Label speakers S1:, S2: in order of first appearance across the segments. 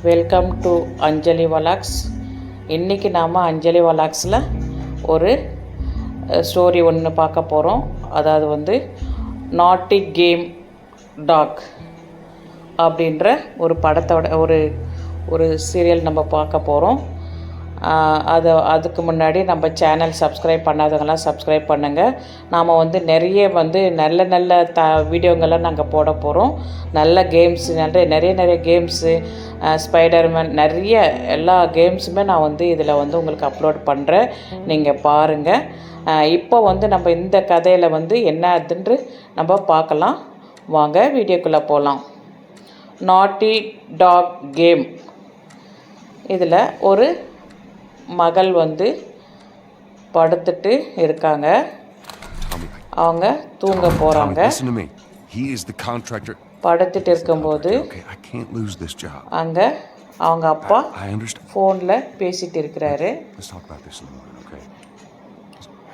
S1: Welcome to அஞ்சலி வலாக்ஸ். இன்றைக்கி நாம் அஞ்சலி வலாக்ஸில் ஒரு ஸ்டோரி ஒன்று பார்க்க போகிறோம். அதாவது நாட்டி கேம் டாக் அப்படின்ற ஒரு படத்தோட ஒரு சீரியல் நம்ம பார்க்க போகிறோம். அதுக்கு முன்னாடி நம்ம சேனல் சப்ஸ்கிரைப் பண்ணாதவங்களாம் சப்ஸ்கிரைப் பண்ணுங்கள். நாம் நிறைய நல்ல வீடியோங்கள்லாம் நாங்கள் போட போகிறோம். நல்ல கேம்ஸ், நிறைய கேம்ஸு, ஸ்பைடர்மேன், நிறைய எல்லா கேம்ஸுமே நான் இதில் உங்களுக்கு அப்லோட் பண்ணுறேன். நீங்கள் பாருங்கள். இப்போ நம்ம இந்த கதையில் என்ன அதுன்று நம்ம பார்க்கலாம். வாங்க வீடியோக்குள்ளே போகலாம். நாட்டி டாக் கேம். இதில் ஒரு மகள் படுத்துட்டு இருக்காங்க. அவங்க தூங்க போகிறாங்க. படுத்துட்டு இருக்கும்போது அங்கே அவங்க அப்பா ஃபோனில் பேசிகிட்டு இருக்கிறாரு.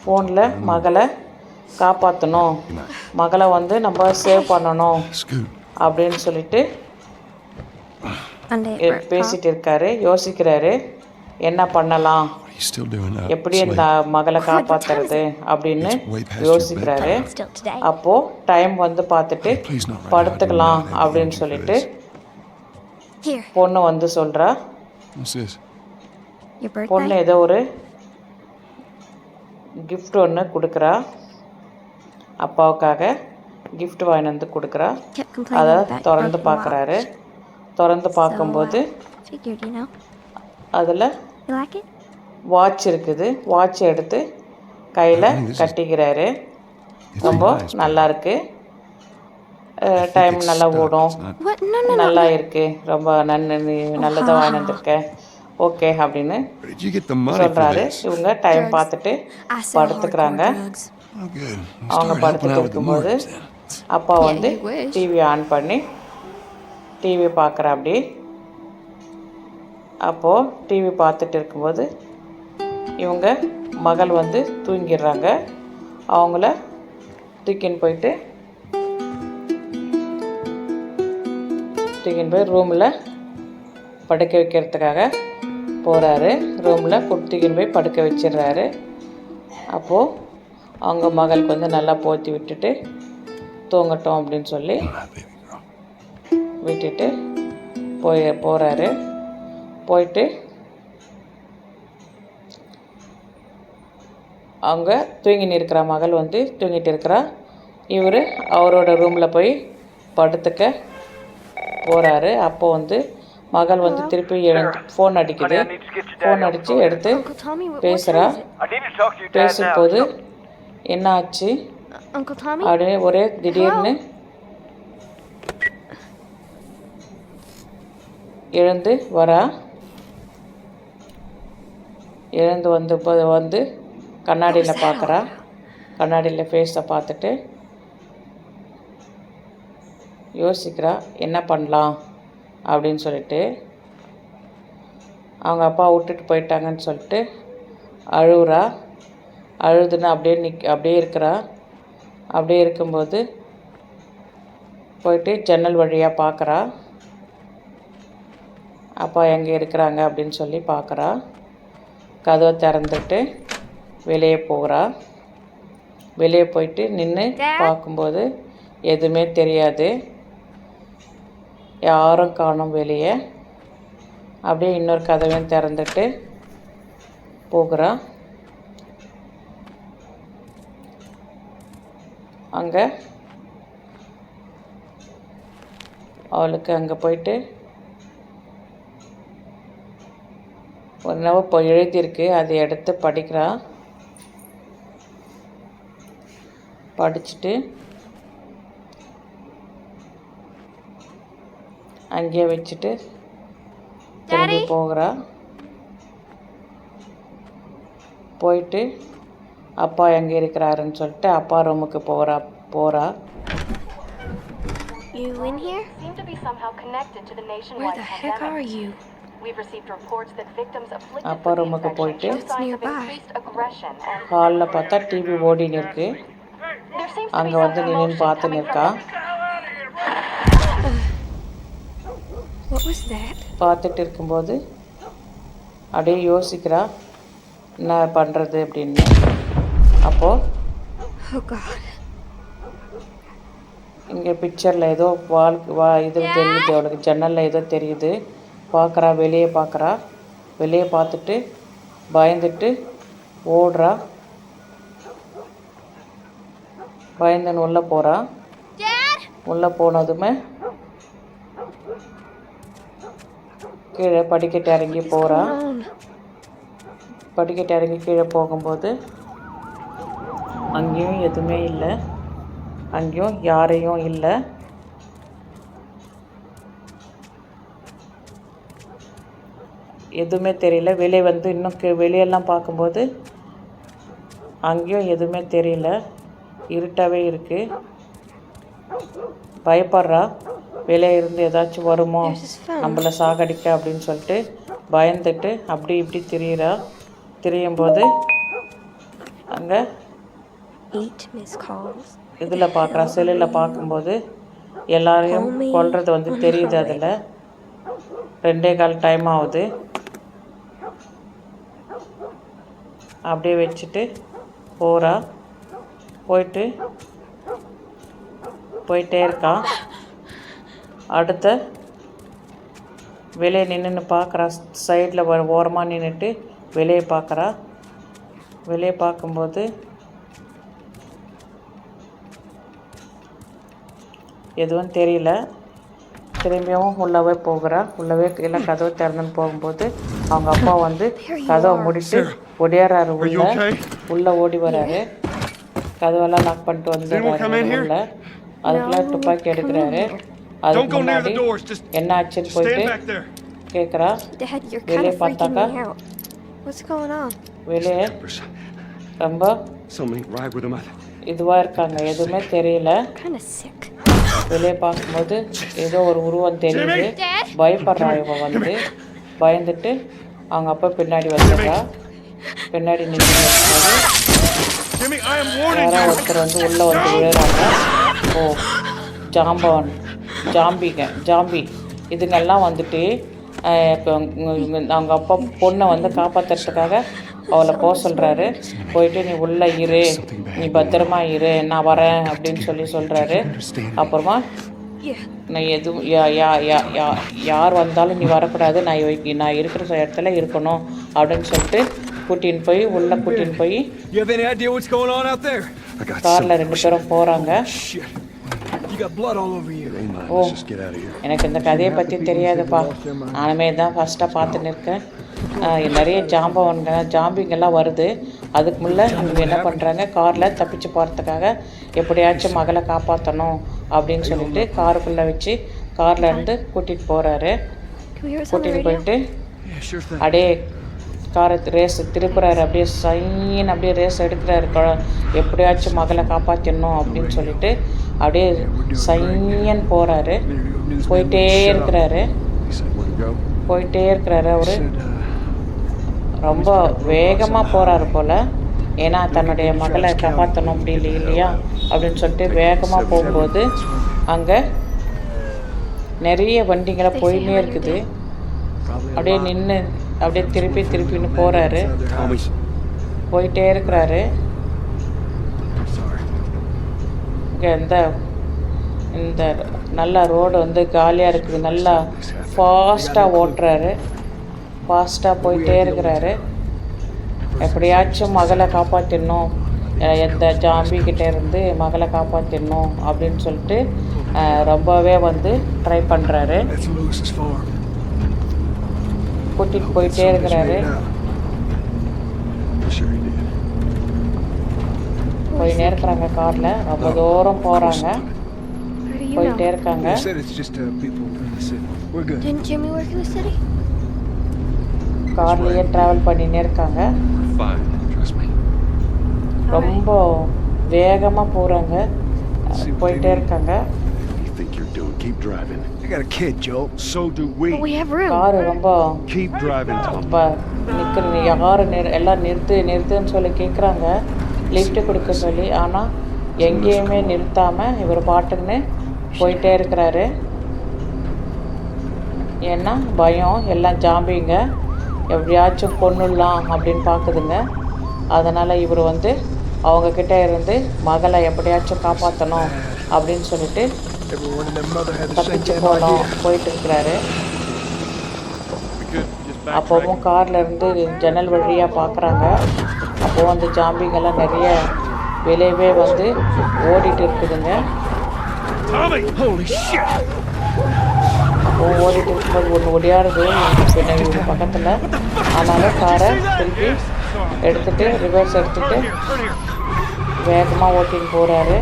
S1: ஃபோனில் மகளை காப்பாற்றணும், மகளை நம்ம சேவ் பண்ணணும் அப்படின்னு சொல்லிட்டு பேசிகிட்டு இருக்காரு. யோசிக்கிறாரு, என்ன பண்ணலாம், எப்படி இந்த மகளை காப்பாற்றுறது அப்படின்னு யோசிக்கிறாரு. அப்போது டைம் பார்த்துட்டு படுத்துக்கலாம் அப்படின்னு சொல்லிட்டு பொண்ணு சொல்கிறா. பொண்ணு ஏதோ ஒரு கிஃப்ட் ஒன்று கொடுக்குறா. அப்பாவுக்காக கிஃப்ட் வாங்கிட்டு கொடுக்குறா. அதை திறந்து பார்க்குறாரு. திறந்து பார்க்கும்போது அதில் வாட்ச் இருக்குது. வாட்ச் எடுத்து கையில் கட்டிக்கிறாரு. ரொம்ப நல்லா இருக்கு, டைம் நல்லா ஓடும், நல்லா இருக்கு, ரொம்ப நல்லதாக வாங்கியிருக்க, ஓகே அப்படின்னு சொல்கிறாரு. இவங்க டைம் பார்த்துட்டு படுத்துக்கிறாங்க. அவங்க படுத்துட்டு இருக்கும்போது அப்பா டிவி ஆன் பண்ணி டிவி பார்க்குறா. அப்படி அப்போது டிவி பார்த்துட்டு இருக்கும்போது இவங்க மகள் தூங்கிடுறாங்க. அவங்கள தூக்கின்னு போய் ரூமில் படுக்க வைக்கிறதுக்காக போகிறாரு. ரூமில் தூக்கின்னு போய் படுக்க வச்சிடுறாரு. அப்போது அவங்க மகளுக்கு நல்லா போற்றி விட்டுட்டு தூங்கட்டும் அப்படின்னு சொல்லி விட்டுட்டு போகிறாரு. போயிட்டு அவங்க தூங்கின்னு இருக்கிற மகள் தூங்கிட்டு இருக்கிறா. இவர் அவரோட ரூமில் போய் படுத்துக்க போகிறாரு. அப்போது மகள் திருப்பி ஃபோன் அடிக்குது. ஃபோன் அடித்து எடுத்து பேசுகிறா. பேசும்போது என்ன ஆச்சு அப்படியே ஒரே திடீர்னு எழுந்து வரா. எழுந்து வந்து கண்ணாடியில் பார்க்குறா. கண்ணாடியில் ஃபேஸை பார்த்துட்டு யோசிக்கிறா, என்ன பண்ணலாம் அப்படின்னு சொல்லிட்டு. அவங்க அப்பா விட்டுட்டு போயிட்டாங்கன்னு சொல்லிட்டு அழுவுறா. அழுதுன்னு அப்படியே இருக்கிறா. அப்படியே இருக்கும்போது போயிட்டு ஜன்னல் வழியாக பார்க்குறா. அப்பா எங்கே இருக்கிறாங்க அப்படின்னு சொல்லி பார்க்குறா. கதவை திறந்துட்டு வெளியே போகிறா. வெளியே போயிட்டு நின்று பார்க்கும்போது எதுவுமே தெரியாது, யாரும் காணோம் வெளியே. அப்படியே இன்னொரு கதவையும் திறந்துட்டு போகிறா. அங்கே அவளுக்கு அங்கே போயிட்டு ஒன்றாவோ இப்போ எழுதியிருக்கு, அதை எடுத்து படிக்கிறா. படிச்சுட்டு அங்கேயே வச்சுட்டு திரும்பி போகிறா. போயிட்டு அப்பா எங்கே இருக்கிறாருன்னு சொல்லிட்டு அப்பா ரூமுக்கு போகிறா. அப்பா ரூமுக்கு போயிட்டு ஹாலில் பார்த்தா டிவி ஓடின்னு இருக்கு. அங்கே நின்று பார்த்துன்னு இருக்கா.
S2: What was that?
S1: பார்த்துட்டு இருக்கும்போது அப்படியே யோசிக்கிறா என்ன பண்ணுறது அப்படின்னு. அப்போது
S2: Oh God.
S1: இங்கே பிக்சரில் ஏதோ இது தெரியுது அவளுக்கு, ஜன்னலில் ஏதோ தெரியுது. பார்க்குறா, வெளியே பார்க்குறா. வெளியே பார்த்துட்டு பயந்துட்டு ஓடுறா. பயந்துன்னு உள்ளே போகிறா. உள்ளே போனதுமே கீழே படிக்கட்டு இறங்கி போகிறா. படிக்கட்டு இறங்கி கீழே போகும்போது அங்கேயும் எதுவுமே இல்லை, அங்கேயும் யாரையும் இல்லை. எதுவுமே தெரியல. வெளியே வந்து இன்னும் வெளியெல்லாம் பார்க்கும்போது அங்கேயும் எதுவுமே தெரியல, இருட்டாகவே இருக்குது. பயப்படுறா, வெளியே இருந்து ஏதாச்சும் வருமோ நம்மளை சாகடிக்க அப்படின்னு சொல்லிட்டு பயந்துட்டு அப்படி இப்படி திரியிறா. திரியும்போது அங்கே இதில் பார்க்குறா, செல்லில் பார்க்கும்போது எல்லாரையும் கொல்றது வந்து தெரியுது. அதில் 2:15 டைம் ஆகுது. அப்படியே வச்சுட்டு போகிறா. போயிட்டே இருக்கா. அடுத்த வெளியே நின்று பார்க்குறா. சைடில் ஓரமாக நின்றுட்டு வெளியே பார்க்குறா. வெளியே பார்க்கும்போது எதுவும் தெரியல. திரும்பியும் உள்ளவே போகிறா. உள்ளவே எல்லாம் கதவை திறந்துன்னு போகும்போது அவங்க அப்பா வந்து கதவை முடிட்டு ஒடியாராரு. உள்ளே ஓடி வராரு. கதவெல்லாம் லாக் பண்ணிட்டு வந்துடுறாரு உள்ள. அதுக்குள்ள துப்பாக்கி எடுக்கிறாரு. அதுக்கு முன்னாடி என்ன ஆச்சுன்னு போயிட்டு கேட்குறா. வெளியே பார்த்தாக்கா வெளியே ரொம்ப இதுவாக இருக்காங்க, எதுவுமே தெரியல. வெளியே பார்க்கும்போது ஏதோ ஒரு உருவம் தெரியுது. பயப்படுறா. இவன் வந்து பயந்துட்டு அவங்க அப்பா பின்னாடி வந்துடுறா. பின்னாடி நின்று யாரோ ஒருத்தர் வந்து உள்ளே வந்து விழுறாங்க. ஓ, ஜாம்பி இதுங்கெல்லாம் வந்துட்டு அவங்க அப்பா பொண்ணை வந்து காப்பாற்றுறதுக்காக அவளை போக சொல்கிறாரு. போயிட்டு நீ உள்ளே இரு, நீ பத்திரமா இரு, நான் வரேன் அப்படின்னு சொல்கிறாரு. அப்புறமா நான் எதுவும் யார் வந்தாலும் நீ வரக்கூடாது, நான் இருக்கிற இடத்துல இருக்கணும் அப்படின்னு சொல்லிட்டு கூட்டின்னு போய் உள்ளே கூட்டின்னு போய் காரில் 2 பேரும் போகிறாங்க. ஓ, எனக்கு இந்த கதையை பற்றி தெரியாதுப்பா. நானுமே தான் ஃபஸ்ட்டாக பார்த்துன்னு இருக்கேன். நிறைய ஜாம்பிங்கெல்லாம் வருது. அதுக்கு முன்னே இவங்க என்ன பண்ணுறாங்க, காரில் தப்பிச்சு போகிறதுக்காக எப்படியாச்சும் மகளை காப்பாற்றணும் அப்படின்னு சொல்லிட்டு காருக்குள்ளே வச்சு காரில் இருந்து கூட்டிகிட்டு போகிறாரு. கூட்டிகிட்டு போயிட்டு அப்படியே காரை ரேஸ் திருப்புறாரு. அப்படியே சைன் அப்படியே ரேஸ் எடுக்கிறாரு. எப்படியாச்சும் மகளை காப்பாற்றிடணும் அப்படின்னு சொல்லிட்டு அப்படியே சைன் போகிறாரு. போயிட்டே இருக்கிறாரு. அவரு ரொம்ப வேகமாக போகிறாரு போல். ஏன்னா தன்னுடைய மகளை காப்பாற்றணும் அப்படி இல்லையா அப்படின்னு சொல்லிட்டு வேகமாக போகும்போது அங்கே நிறைய வண்டிங்களை போயின்னே இருக்குது. அப்படியே நின்று அப்படியே திருப்பின்னு போகிறாரு. போயிட்டே இருக்கிறாரு. இங்கே இந்த நல்லா ரோடு வந்து காலியாக இருக்குது. நல்லா ஃபாஸ்ட்டாக ஓட்டுறாரு. ஃபாஸ்ட்டாக போயிட்டே இருக்கிறாரு. எப்படியாச்சும் மகளை காப்பாற்றிடணும், எந்த ஜாம்பிக்கிட்டே இருந்து மகளை காப்பாற்றிடணும் அப்படின்னு சொல்லிட்டு ரொம்பவே வந்து ட்ரை பண்ணுறாரு. கூட்டிகிட்டு போயிட்டே இருக்கிறாரு. போயிட்டே இருக்கிறாங்க காரில். ரொம்ப தூரம் போகிறாங்க. போயிட்டே இருக்காங்க. கார்லேயே ட்ராவல் பண்ணினே இருக்காங்க. ரொம்ப வேகமாக போகிறாங்க. போயிட்டே இருக்காங்க. காரு ரொம்ப நிற்கிறது. யாரும் எல்லாம் நிறுத்துன்னு சொல்லி கேட்குறாங்க, லிஃப்ட்டு கொடுக்க சொல்லி. ஆனால் எங்கேயுமே நிறுத்தாமல் இவர் பாட்டுன்னு போயிட்டே இருக்கிறாரு. ஏன்னா பயம், எல்லாம் ஜாம்பிங்க எப்படியாச்சும் கொன்னுடலாம் அப்படின்னு பார்க்குதுங்க. அதனால் இவர் வந்து அவங்கக்கிட்ட இருந்து மகளை எப்படியாச்சும் காப்பாற்றணும் அப்படின்னு சொல்லிட்டு தப்பிச்சு போயிட்டு இருக்கிறாரு. அப்போவும் காரில் இருந்து ஜன்னல் வழியாக பார்க்குறாங்க. அப்போவும் அந்த ஜாம்பிங்கெல்லாம் நிறைய வெளியவே வந்து ஓடிட்டு இருக்குதுங்க. அப்போ ஓடிட்டு இருக்கும்போது ஒன்று ஒடியாருது பின்னாடி பக்கத்தில். ஆனாலும் காரை திருப்பி எடுத்துகிட்டு ரிவர்ஸ் எடுத்துகிட்டு வேகமாக ஓட்டின்னு போகிறாரு.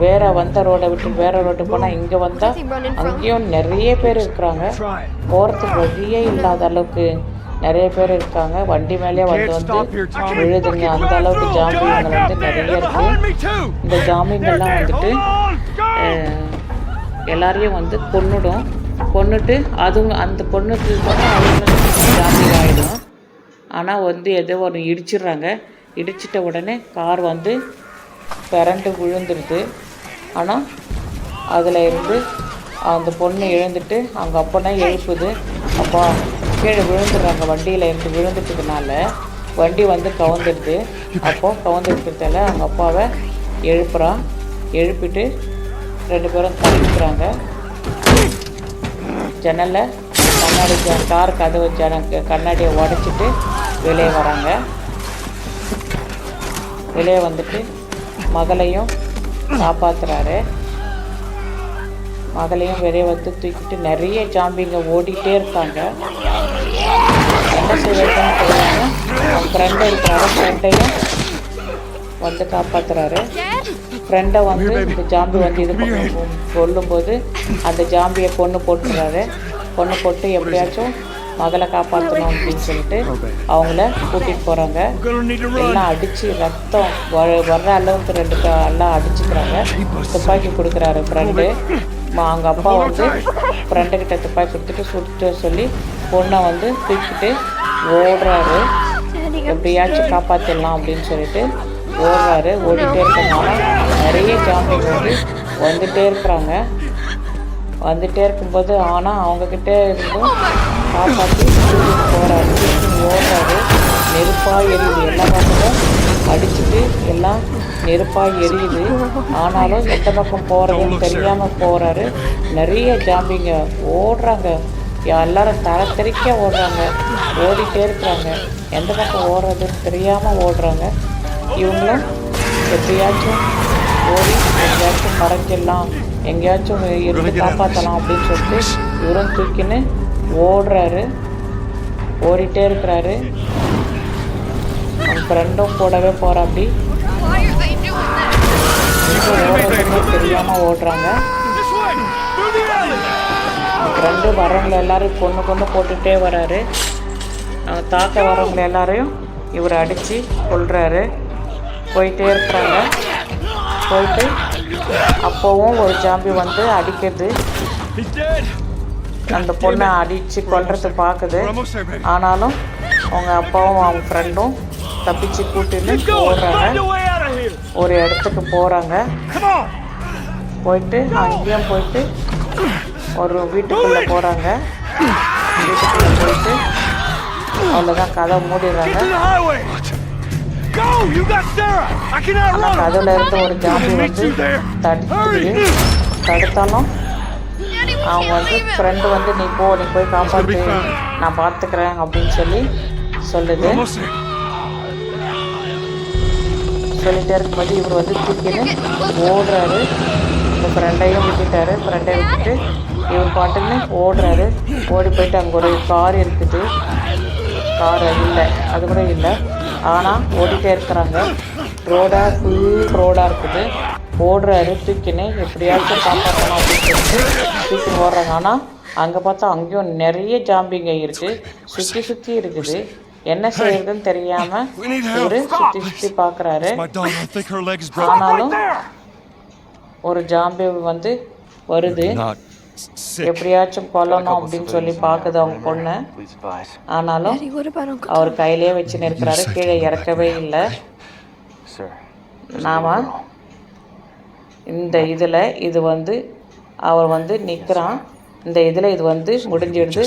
S1: வேறு வந்த ரோடை விட்டு வேறு ரோட்டுக்கு போனால் இங்கே வந்தால் அங்கேயும் நிறைய பேர் இருக்கிறாங்க. போகிறதுக்கு வழியே இல்லாத அளவுக்கு நிறைய பேர் இருக்காங்க. வண்டி மேலே வந்து விழுதுங்க. அந்த அளவுக்கு ஜாம்பிங்கள் வந்து நிறைய இருக்குது. இந்த ஜாம்பிங்கெல்லாம் வந்துட்டு எல்லாரையும் வந்து கொன்னுட்டு அதுவும் அந்த பொண்ணுக்கு ஜாம்பி ஆகிடும். ஆனால் வந்து ஏதோ ஒன்று இடிச்சிடுறாங்க. இடிச்சிட்ட உடனே கார் வந்து பிறண்டு விழுந்துடுது. ஆனால் அதில் இருந்து அந்த பொண்ணு எழுந்துட்டு அவங்க அப்போனா எழுப்புது. அப்போ கீழே விழுந்துடுறாங்க. வண்டியில் இருந்து விழுந்துட்டதுனால வண்டி வந்து கவுந்துடுது. அப்போது கவுந்துருக்கிறதால அவங்க அப்பாவை எழுப்பிட்டு 2 பேரும் தள்ளிக்கிறாங்க. ஜன்னலில் கண்ணாடி கார் கதவு கண்ணாடியை உடச்சிட்டு வெளியே வராங்க. வெளியே வந்துட்டு மகளையும் காப்பாற்றுறாரு. மகளையும் வெளியே வந்து தூக்கிட்டு நிறைய ஜாம்பிங்க ஓடிட்டே இருக்காங்க. என்ன செய்வதுன்னு தெரியாம அவங்க ஃப்ரெண்டு இருக்கிறாரு. ஃப்ரெண்டையும் வந்து காப்பாற்றுறாரு. ஃப்ரெண்டை வந்து இந்த ஜாம்பி வந்து இது சொல்லும்போது அந்த ஜாம்பியை கொன்று போட்டு எப்படியாச்சும் மகளை காப்பாற்றணும் அப்படின்னு சொல்லிட்டு அவங்கள கூட்டிகிட்டு போகிறாங்க. எல்லாம் அடித்து ரத்தம் வர்ற அளவுக்கு 2 எல்லாம் அடிச்சுக்கிறாங்க. துப்பாக்கி கொடுக்குறாரு ஃப்ரெண்டு. அவங்க அப்பா வந்து ஃப்ரெண்டுக்கிட்ட துப்பாக்கி கொடுத்துட்டு சுட்டு சொல்லி பொண்ணை வந்து தூக்கிட்டு ஓடுறாரு. எப்படியாச்சும் காப்பாற்றிடலாம் அப்படின்னு சொல்லிட்டு ஓடுறாரு. ஓடிட்டே இருக்கிறதுனால நிறைய ஜாம்பிங்க வந்து வந்துட்டே இருக்கும்போது ஆனால் அவங்கக்கிட்ட இருந்தும் காப்பாற்றி போகிறாரு. ஓடுறாரு. நெருப்பாக எரியுது. எல்லா பக்கமும் அடிச்சுட்டு எல்லாம் நெருப்பாக எரியுது. ஆனாலும் எந்த பக்கம் போகிறதுன்னு தெரியாமல் போகிறாரு. நிறைய ஜாம்பிங்க ஓடுறாங்க. எல்லாரும் தெறிக்க ஓடுறாங்க. ஓடிட்டே இருக்கிறாங்க. எந்த பக்கம் ஓடுறதுன்னு தெரியாமல் ஓடுறாங்க. இவங்களும் எப்படியாச்சும் ஓடி எங்கேயாச்சும் மறைஞ்சிடலாம், எங்கேயாச்சும் இருந்து காப்பாற்றலாம் அப்படின்னு சொல்லிட்டு இவரும் தூக்கின்னு ஓடிட்டே இருக்கிறாரு. அவங்க ஃப்ரெண்டும் கூடவே போகிறாப்படி. ஓடுறதுன்னு தெரியாமல் ஓடுறாங்க. ஃப்ரெண்டு வரவங்களை எல்லாரும் கொண்டு போட்டுகிட்டே வராரு. தாக்க வரவங்களை எல்லாரையும் இவர் அடித்து கொள்கிறாரு. போயிட்டே இருக்கிறாங்க. போயிட்டு அப்போவும் ஒரு ஜாம்பி வந்து அடிக்கிறது. அந்த பொண்ணை அடித்து கொல்றது பார்க்குது. ஆனாலும் அவங்க அப்பாவும் அவங்க ஃப்ரெண்டும் தப்பிச்சு கூட்டின்னு ஓடுறாங்க. ஒரு இடத்துக்கு போகிறாங்க. போயிட்டு அங்கேயும் போயிட்டு ஒரு வீட்டுக்குள்ளே போகிறாங்க. வீட்டுக்குள்ளே போயிட்டு அவ்வளோதான் கதவை மூடிடுறாங்க. ஆனால் கதவுல இருந்து ஒரு ஜாம்பி வந்து தடுத்தாலும் அவங்க வந்து ஃப்ரெண்டு வந்து நீ போய் காப்பாற்று, நான் பார்த்துக்கிறேன் அப்படின்னு சொல்லுது. சொல்லிட்டே இருக்கும்போது இவர் வந்து தூக்கின்னு ஓடுறாரு. இந்த ஃப்ரெண்டையும் விட்டுட்டாரு. ஃப்ரெண்டை விட்டுட்டு இவர் பாட்டுன்னு ஓடுறாரு. ஓடி போயிட்டு அங்கே ஒரு கார் இருக்குது. கார் இல்லை, அது கூட இல்லை. ஆனால் ஓடிட்டே இருக்கிறாங்க. ஃபுல் ரோடாக இருக்குது. ஓடுறாரு தூக்கின்னு எப்படியாச்சும் காப்பாற்றணும் அப்படின்னு சொல்லிட்டு தூக்கின்னு ஓடுறாங்க. ஆனால் அங்கே பார்த்தா அங்கேயும் நிறைய ஜாம்பிங்க இருக்குது. சுற்றி இருக்குது. என்ன செய்யறதுன்னு தெரியாமல் இவர் சுற்றி பார்க்குறாரு. ஆனாலும் ஒரு ஜாம்பி வந்து வருது. எப்படியாச்சும் கொல்லணும் அப்படின்னு சொல்லி பார்க்குது அவங்க பொண்ணு. ஆனாலும் அவர் கையிலேயே வச்சுன்னு இருக்கிறாரு. கீழே இறக்கவே இல்லை. நாம் இந்த இதில் இது வந்து அவர் வந்து நிற்கிறான். இந்த இதில் இது வந்து முடிஞ்சிடுது.